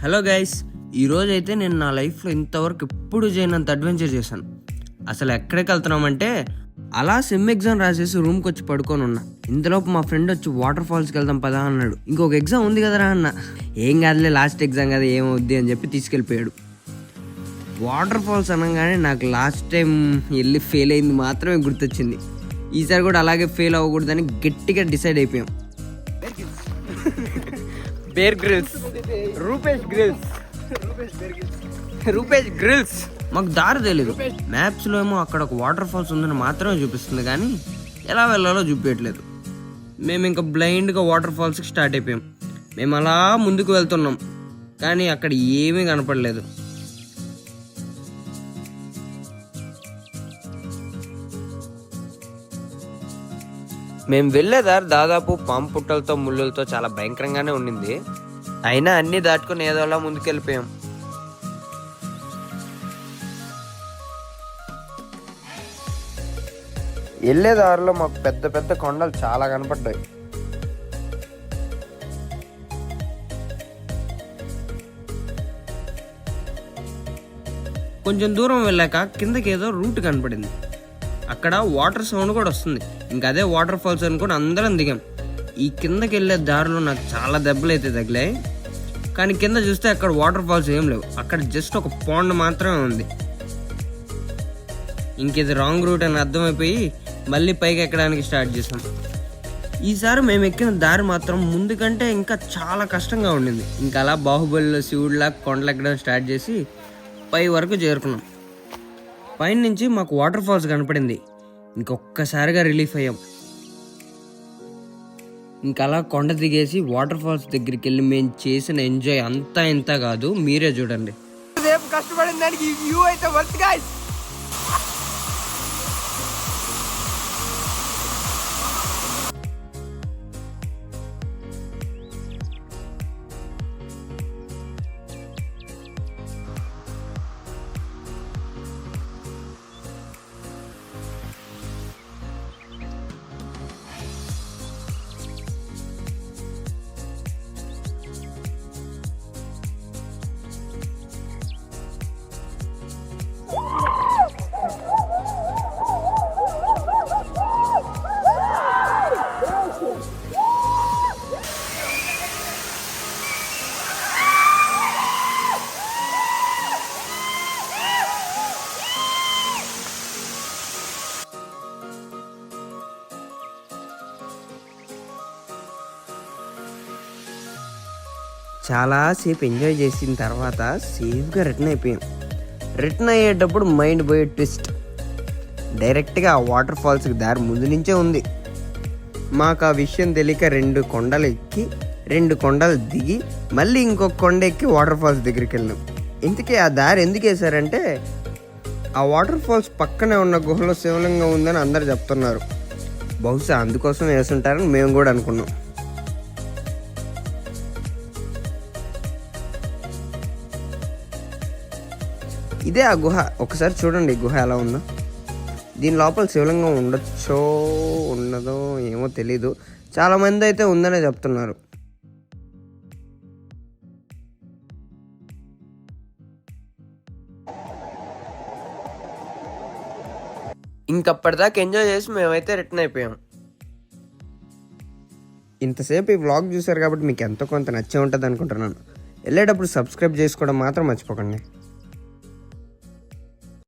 Hello guys, ఈరోజైతే నేను నా లైఫ్లో ఇంతవరకు ఎప్పుడు చేయనంత అడ్వెంచర్ చేశాను. అసలు ఎక్కడికి వెళ్తున్నామంటే అలా సెమ్ ఎగ్జామ్ రాసేసి రూమ్కి వచ్చి పడుకొని ఉన్నా. ఇంతలోపు మా ఫ్రెండ్ వచ్చి వాటర్ ఫాల్స్కి వెళ్దాం పదా అన్నాడు. ఇంకొక ఎగ్జామ్ ఉంది కదరా అన్న. ఏం కాదులే, లాస్ట్ ఎగ్జామ్ కదా ఏమవుద్ది అని చెప్పి తీసుకెళ్ళిపోయాడు. వాటర్ ఫాల్స్ అనగానే నాకు లాస్ట్ టైం వెళ్ళి ఫెయిల్ అయింది మాత్రమే గుర్తొచ్చింది. ఈసారి కూడా అలాగే ఫెయిల్ అవ్వకూడదని గట్టిగా డిసైడ్ అయిపోయాం. Bear Grylls, Rupesh Grylls. మాకు దారి తెలీదు. మ్యాప్స్లో ఏమో అక్కడ ఒక వాటర్ ఫాల్స్ ఉందని మాత్రమే చూపిస్తుంది, కానీ ఎలా వెళ్ళాలో చూపించట్లేదు. మేము ఇంకా బ్లైండ్గా వాటర్ ఫాల్స్కి స్టార్ట్ అయిపోయాం. మేము అలా ముందుకు వెళ్తున్నాం, కానీ అక్కడ ఏమీ కనపడలేదు. మేము వెళ్ళేదారు దాదాపు పాము పుట్టలతో ముళ్ళులతో చాలా భయంకరంగానే ఉండింది. అయినా అన్ని దాటుకుని ఏదోలా ముందుకెళ్ళిపోయాం. వెళ్ళేదారిలో మాకు పెద్ద పెద్ద కొండలు చాలా కనపడ్డాయి. కొంచెం దూరం వెళ్ళాక కిందకి ఏదో రూట్ కనపడింది. అక్కడ వాటర్ సౌండ్ కూడా వస్తుంది. ఇంకా అదే వాటర్ ఫాల్స్ అనుకుని అందరం దిగాం. ఈ కిందకి వెళ్ళే దారిలో నాకు చాలా దెబ్బలు అయితే తగిలాయి, కానీ కింద చూస్తే అక్కడ వాటర్ ఫాల్స్ ఏం లేవు. అక్కడ జస్ట్ ఒక పాండ్ మాత్రమే ఉంది. ఇంక ఇది రాంగ్ రూట్ అని అర్థమైపోయి మళ్ళీ పైకి ఎక్కడానికి స్టార్ట్ చేసాం. ఈసారి మేము ఎక్కిన దారి మాత్రం ముందు కంటే ఇంకా చాలా కష్టంగా ఉండింది. ఇంకా అలా బాహుబలిలో శివుడిలా కొండలు ఎక్కడం స్టార్ట్ చేసి పై వరకు చేరుకున్నాం. పైన నుంచి మాకు వాటర్ ఫాల్స్ కనపడింది. ఇంకొక్కసారిగా రిలీఫ్ అయ్యాం. ఇంకా అలా కొండ దిగేసి వాటర్ ఫాల్స్ దగ్గరికి వెళ్ళి మేము చేసిన ఎంజాయ్ అంతా ఇంత కాదు, మీరే చూడండి. కష్టపడిన దానికి వ్యూ అయితే వర్త్ గైస్. చాలాసేపు ఎంజాయ్ చేసిన తర్వాత సేఫ్గా రిటర్న్ అయిపోయాం. రిటర్న్ అయ్యేటప్పుడు మైండ్ పోయే ట్విస్ట్, డైరెక్ట్గా ఆ వాటర్ ఫాల్స్కి దారి ముందు నుంచే ఉంది. మాకు ఆ విషయం తెలియక 2 కొండలు ఎక్కి 2 కొండలు దిగి మళ్ళీ ఇంకొక కొండ ఎక్కి వాటర్ ఫాల్స్ దగ్గరికి వెళ్ళాం. ఇంతకీ ఆ దారి ఎందుకు వేశారంటే ఆ వాటర్ ఫాల్స్ పక్కనే ఉన్న గుహలో శివలింగం ఉందని అందరు చెప్తున్నారు. బహుశా అందుకోసం వేసుంటారని మేము కూడా అనుకున్నాం. ఇదే ఆ గుహ. ఒకసారి చూడండి గుహ ఎలా ఉందో. దీని లోపల శివలింగం ఉండొచ్చో ఉండదో ఏమో తెలీదు. చాలామంది అయితే ఉందనే చెప్తున్నారు. ఇంకప్పటిదాకా ఎంజాయ్ చేసి మేమైతే రిటర్న్ అయిపోయాం. ఇంతసేపు ఈ వ్లాగ్ చూసారు కాబట్టి మీకు ఎంతో కొంత నచ్చే ఉంటుంది అనుకుంటున్నాను. వెళ్ళేటప్పుడు సబ్స్క్రైబ్ చేసుకోవడం మాత్రం మర్చిపోకండి.